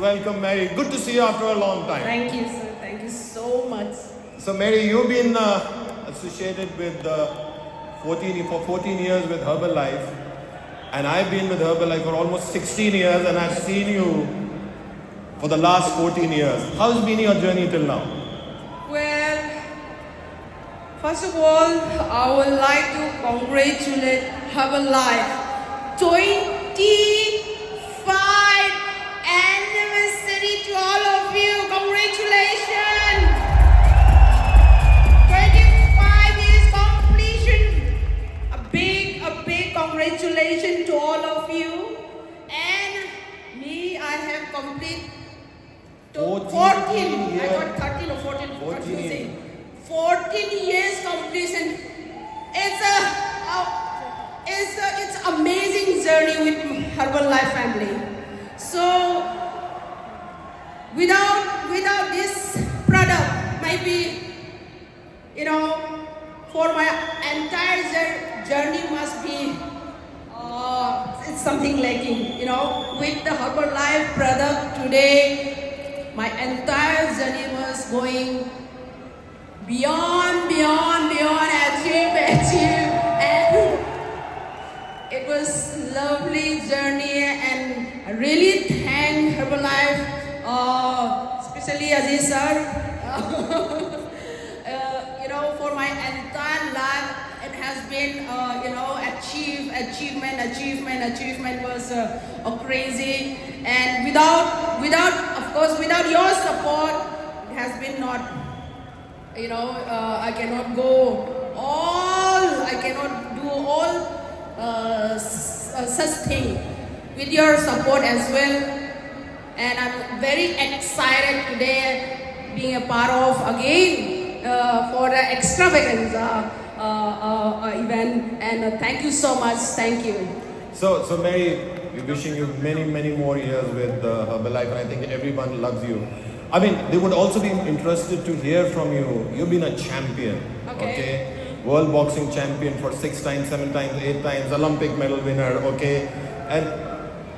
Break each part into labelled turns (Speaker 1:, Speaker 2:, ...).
Speaker 1: welcome Mary. Good to see you after a long time.
Speaker 2: Thank you, sir. Thank you so much.
Speaker 1: So Mary, you've been associated with 14 years with Herbalife, and I've been with Herbalife for almost 16 years, and I've seen you for the last 14 years. How's been your journey till now?
Speaker 2: Well, first of all, I would like to congratulate Herbalife 25 anniversary to all of you. Congratulations! 25 years completion. A big congratulations to all of you. And me, I have complete 14. I got 13 or 14.
Speaker 1: 14.
Speaker 2: 14 years completion. It's amazing journey with Herbalife family. So without this product, maybe for my entire journey must be it's something lacking. With the Herbalife product today, my entire journey was going beyond, achieve, and it was lovely journey, and I really thank Herbalife, especially Aziz sir, for my entire life. It has been, achievement was crazy, and without your support, it has been not. I cannot do all such thing with your support as well. And I'm very excited today being a part of again for the extravaganza event. And thank you so much. Thank you.
Speaker 1: So Mary, we're wishing you many more years with Herbalife, and I think everyone loves you. I mean, they would also be interested to hear from you. You've been a champion, okay? World boxing champion for 6 times, 7 times, 8 times, Olympic medal winner, okay? And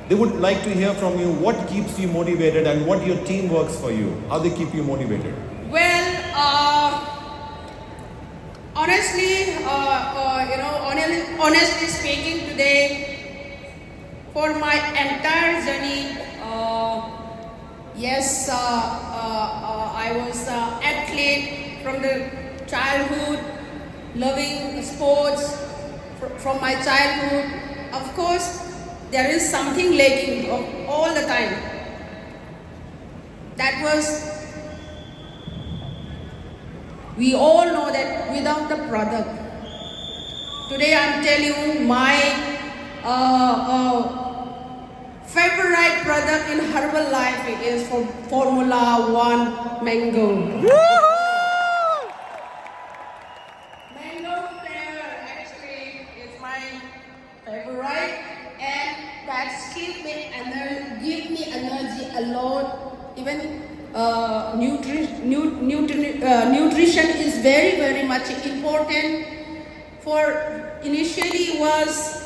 Speaker 1: they would like to hear from you what keeps you motivated and what your team works for you, how they keep you motivated.
Speaker 2: Well, honestly speaking today, for my entire journey, yes, I was an athlete from the childhood, loving sports from my childhood. Of course, there is something lacking all the time. That was, we all know that without the product. Today I'm telling you my favorite product in Herbalife is for Formula One Mango. Mango flavor actually is my favorite, and that give me energy a lot. Even nutrition is very much important. For initially was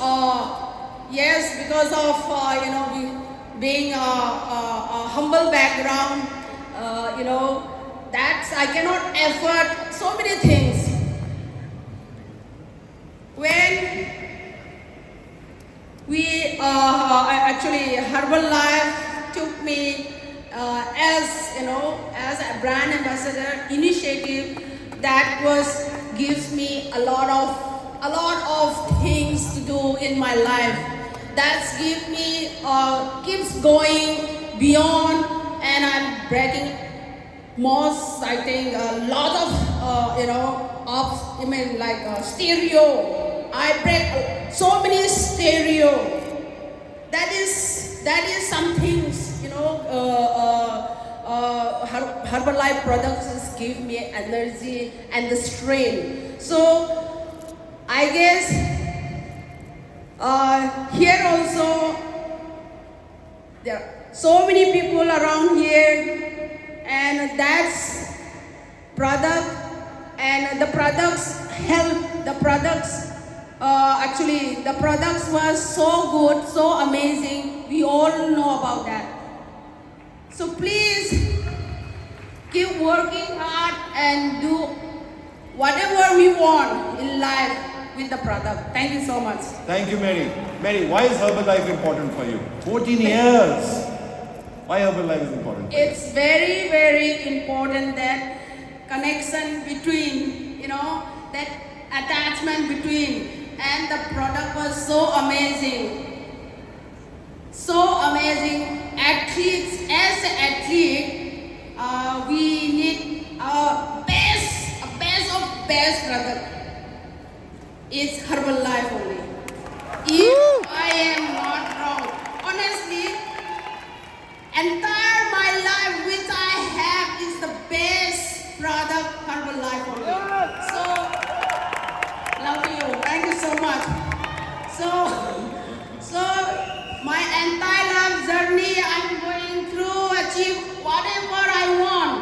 Speaker 2: yes, because of being a humble background, that's I cannot afford so many things. When we actually Herbalife took me as a brand ambassador initiative, that was gives me a lot of things to do in my life. That's give me keeps going beyond, and I'm breaking most, I think, a lot of stereo. I break so many stereo. That is some things, Herbalife products give me energy and the strength. So I guess here also there are so many people around here, and that's product, and the products help. The products the products was so good, so amazing. We all know about that. So please keep working hard and do whatever we want in life with the product. Thank you so much.
Speaker 1: Thank you, Mary. Mary, why is Herbalife important for you? 14 years. Why Herbalife is important?
Speaker 2: It's very, very important that connection between, that attachment between, and the product was so amazing. So amazing. Athletes, as an athlete, we need our best of best product. It's Herbalife only. If I am not wrong, honestly, entire my life which I have is the best product Herbalife only. So love you. Thank you so much. So my entire life journey I'm going through achieve whatever I want.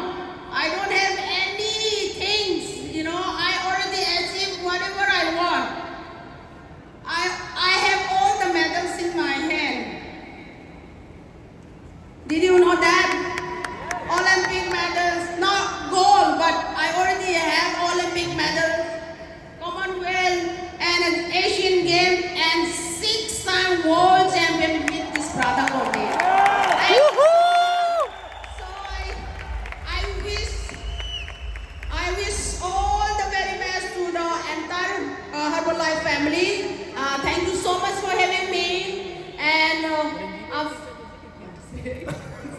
Speaker 2: I don't have any things, I already achieved whatever I want. I have all the medals in my hand. Did you know that? Olympic medals, not gold, but I already have Olympic medals, Commonwealth and an Asian game and 6-time world champion with this product only. So I wish all the very best to the entire Herbalife family. Thank you so much for having me, and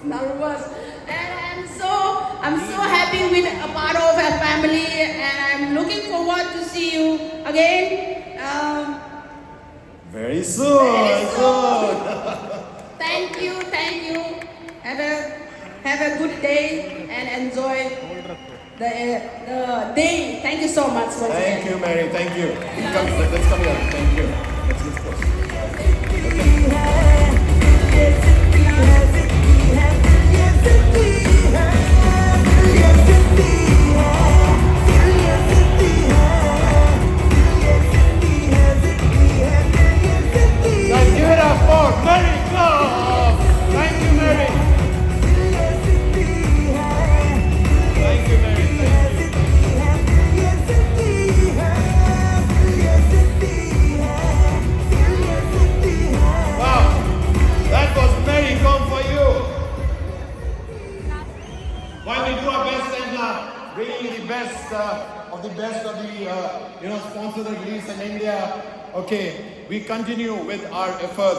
Speaker 2: nervous, and I'm so happy with a part of our family, and I'm looking forward to see you again.
Speaker 1: Very soon.
Speaker 2: Very soon. Thank you. Have a good day and enjoy the day. Thank you so much.
Speaker 1: Thank you, Mary. Thank you. Let's come here. Thank you. Let's discuss. Guys, give it up for Mary. Go! Thank you, Mary. Thank you, Mary. Wow, that was Mary come for you. While we do our best and bringing you the best of the sponsors that release in India. Okay, we continue with our efforts.